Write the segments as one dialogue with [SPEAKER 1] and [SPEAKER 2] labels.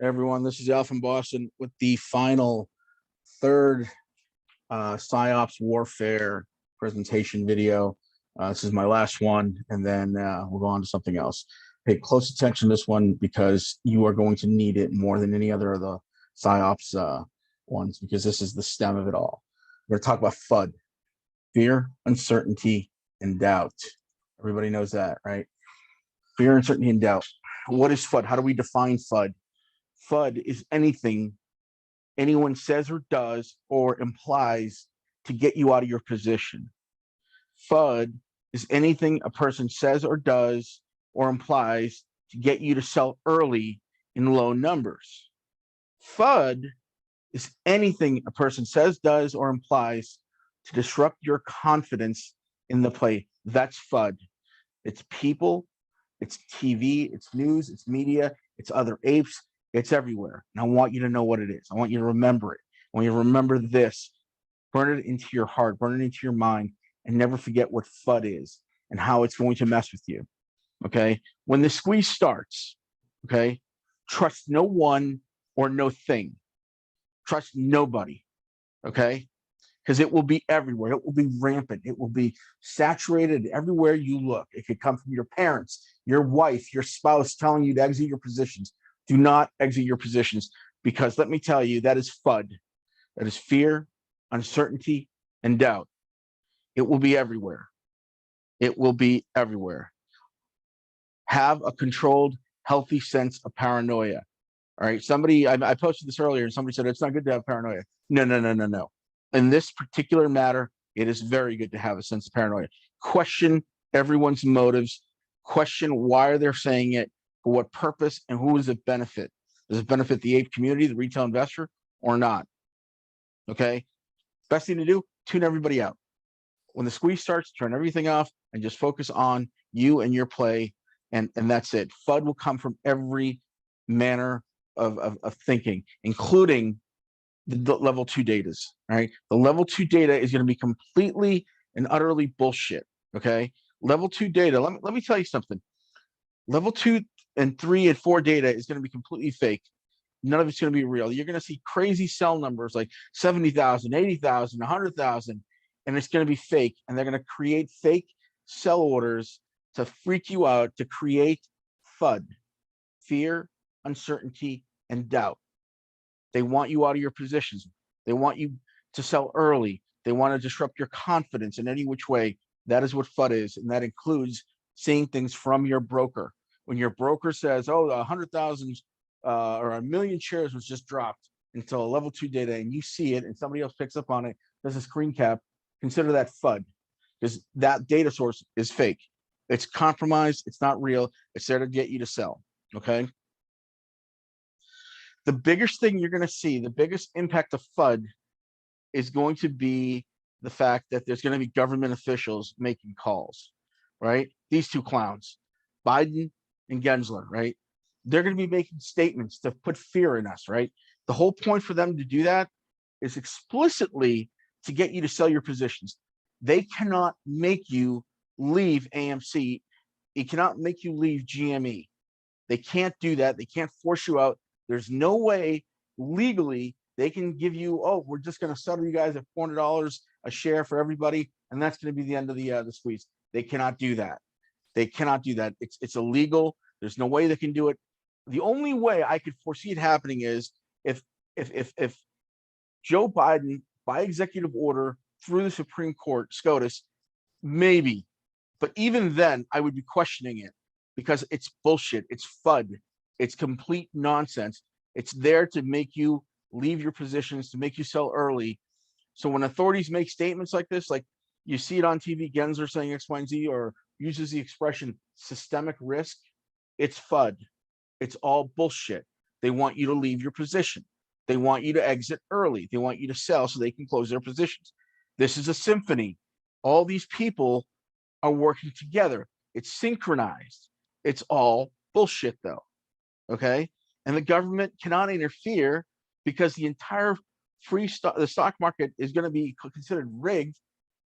[SPEAKER 1] Everyone, this is Al from Boston with the final third PsyOps warfare presentation video. This is my last one, and then we'll go on to something else. Pay close attention to this one because you are going to need it more than any other of the PsyOps ones, because this is the stem of it all. We're going to talk about FUD, fear, uncertainty, and doubt. Everybody knows that, right? Fear, uncertainty, and doubt. What is FUD? How do we define FUD? FUD is anything anyone says or does or implies to get you out of your position. FUD is anything a person says or does or implies to get you to sell early in low numbers. FUD is anything a person says, does, or implies to disrupt your confidence in the play. That's FUD. It's people, it's TV, it's news, it's media, it's other apes. It's everywhere. And I want you to know what it is. I want you to remember it. I want you to remember this. Burn it into your heart, burn it into your mind, and never forget what FUD is and how it's going to mess with you. Okay? When the squeeze starts, okay, trust no one or no thing. Trust nobody. Okay? Because it will be everywhere. It will be rampant. It will be saturated everywhere you look. It could come from your parents, your wife, your spouse telling you to exit your positions. Do not exit your positions, because let me tell you, that is FUD. That is fear, uncertainty, and doubt. It will be everywhere. It will be everywhere. Have a controlled, healthy sense of paranoia. All right. Somebody, I posted this earlier, and somebody said it's not good to have paranoia. No. In this particular matter, it is very good to have a sense of paranoia. Question everyone's motives. Question why they're saying it. For what purpose, and who does it benefit? Does it benefit the ape community, the retail investor, or not? Okay. Best thing to do, tune everybody out. When the squeeze starts, turn everything off and just focus on you and your play, and that's it. FUD will come from every manner of thinking, including the level 2 datas. Right? The level 2 data is going to be completely and utterly bullshit. Okay. Level 2 data. Let me tell you something. Level 2 and 3 and 4 data is going to be completely fake. None of it's going to be real. You're going to see crazy sell numbers like 70,000, 80,000, 100,000, and it's going to be fake. And they're going to create fake sell orders to freak you out, to create FUD, fear, uncertainty, and doubt. They want you out of your positions. They want you to sell early. They want to disrupt your confidence in any which way. That is what FUD is, and that includes seeing things from your broker. When your broker says, oh, 100,000 or 1 million shares was just dropped into a level 2 data, and you see it and somebody else picks up on it, does a screen cap, consider that FUD, because that data source is fake. It's compromised. It's not real. It's there to get you to sell. Okay. The biggest thing you're going to see, the biggest impact of FUD is going to be the fact that there's going to be government officials making calls, right? These two clowns, Biden and Gensler, right? They're going to be making statements to put fear in us, right? The whole point for them to do that is explicitly to get you to sell your positions. They cannot make you leave AMC. It cannot make you leave GME. They can't do that. They can't force you out. There's no way legally they can give you, oh, we're just going to settle you guys at $400 a share for everybody, and that's going to be the end of the squeeze. They cannot do that. They cannot do that. It's illegal. There's no way they can do it. The only way I could foresee it happening is if Joe Biden, by executive order through the Supreme Court, SCOTUS, maybe. But even then, I would be questioning it, because it's bullshit. It's FUD. It's complete nonsense. It's there to make you leave your positions, to make you sell early. So when authorities make statements like this, like you see it on TV, Gensler saying X, Y, and Z, or uses the expression systemic risk, it's FUD. It's all bullshit. They want you to leave your position. They want you to exit early. They want you to sell so they can close their positions. This is a symphony. All these people are working together. It's synchronized. It's all bullshit, though. Okay? And the government cannot interfere, because the entire the stock market is going to be considered rigged,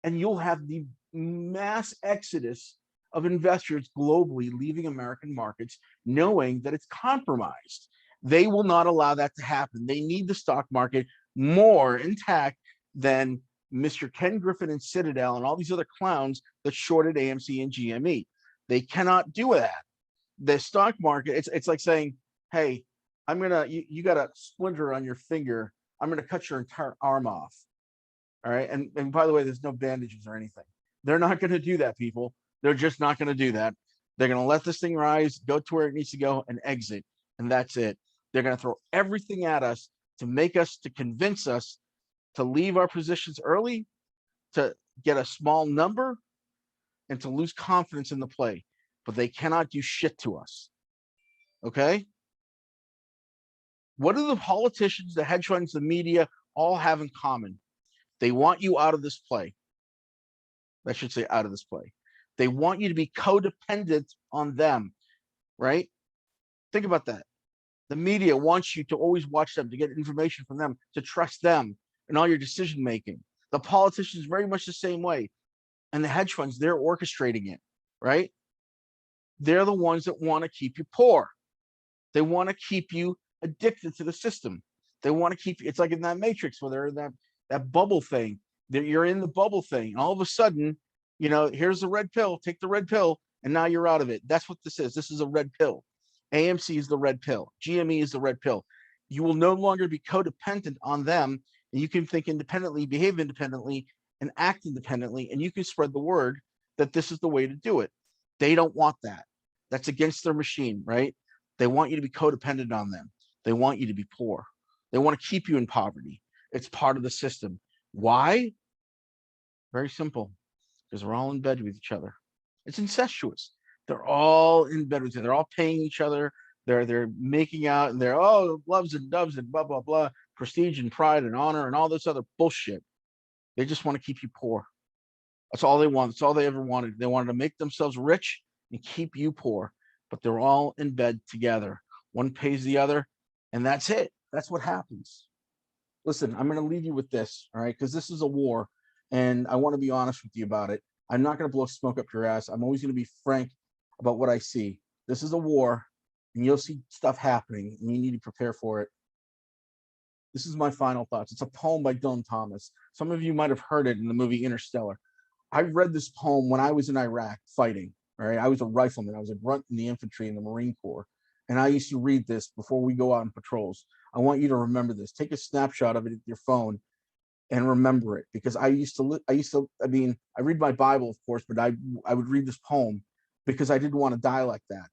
[SPEAKER 1] and you'll have the mass exodus of investors globally leaving American markets, knowing that it's compromised. They will not allow that to happen. They need the stock market more intact than Mr. Ken Griffin and Citadel and all these other clowns that shorted AMC and GME. They cannot do that. The stock market, it's like saying, hey, you got a splinter on your finger. I'm gonna cut your entire arm off. All right. And by the way, there's no bandages or anything. They're not going to do that, people. They're just not going to do that. They're going to let this thing rise, go to where it needs to go, and exit. And that's it. They're going to throw everything at us to convince us to leave our positions early, to get a small number, and to lose confidence in the play. But they cannot do shit to us. Okay? What do the politicians, the hedge funds, the media all have in common? They want you out of this play. I should say out of this play. They want you to be codependent on them, right? Think about that. The media wants you to always watch them, to get information from them, to trust them in all your decision making. The politicians very much the same way. And the hedge funds, they're orchestrating it, right? They're the ones that want to keep you poor. They want to keep you addicted to the system. They want to keep you, it's like in that Matrix where they're in that bubble thing. You're in the bubble thing. And all of a sudden, here's the red pill, take the red pill, and now you're out of it. That's what this is. This is a red pill. AMC is the red pill. GME is the red pill. You will no longer be codependent on them, and you can think independently, behave independently, and act independently, and you can spread the word that this is the way to do it. They don't want that. That's against their machine, right? They want you to be codependent on them. They want you to be poor. They want to keep you in poverty. It's part of the system. Why? Very simple. Because we're all in bed with each other. It's incestuous. They're all in bed with each other. They're all paying each other. They're making out, and they're loves and doves and blah, blah, blah, prestige and pride and honor and all this other bullshit. They just want to keep you poor. That's all they want. That's all they ever wanted. They wanted to make themselves rich and keep you poor. But they're all in bed together. One pays the other, and that's it. That's what happens. Listen, I'm going to leave you with this, all right? Because this is a war, and I want to be honest with you about it. I'm not going to blow smoke up your ass. I'm always going to be frank about what I see. This is a war, and you'll see stuff happening, and you need to prepare for it. This is my final thoughts. It's a poem by Dylan Thomas. Some of you might have heard it in the movie Interstellar. I read this poem when I was in Iraq fighting, all right? I was a rifleman. I was a grunt in the infantry in the Marine Corps, and I used to read this before we go out on patrols. I want you to remember this. Take a snapshot of it with your phone and remember it, because I read my Bible, of course, but I would read this poem because I didn't want to die like that.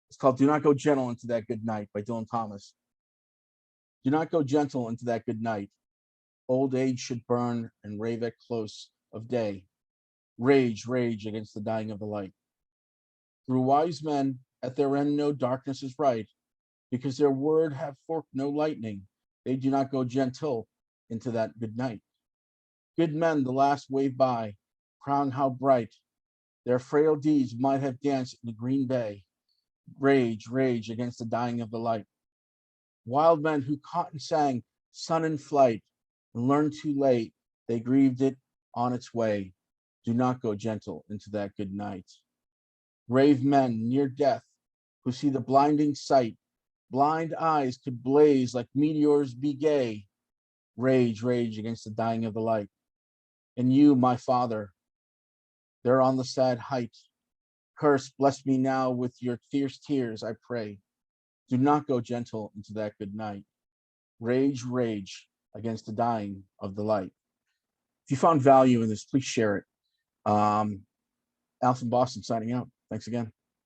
[SPEAKER 1] It's called Do Not Go Gentle Into That Good Night by Dylan Thomas. Do not go gentle into that good night. Old age should burn and rave at close of day. Rage, rage against the dying of the light. Through wise men, at their end no darkness is right, because their word have forked no lightning. They do not go gentle into that good night. Good men the last wave by, crown how bright. Their frail deeds might have danced in the green bay. Rage, rage against the dying of the light. Wild men who caught and sang sun in flight, and learned too late, they grieved it on its way. Do not go gentle into that good night. Brave men near death, who see the blinding sight, blind eyes could blaze like meteors be gay. Rage, rage against the dying of the light. And you, my father, there on the sad height, curse, bless me now with your fierce tears, I pray. Do not go gentle into that good night. Rage, rage against the dying of the light. If you found value in this, please share it. Al from Boston signing out. Thanks again.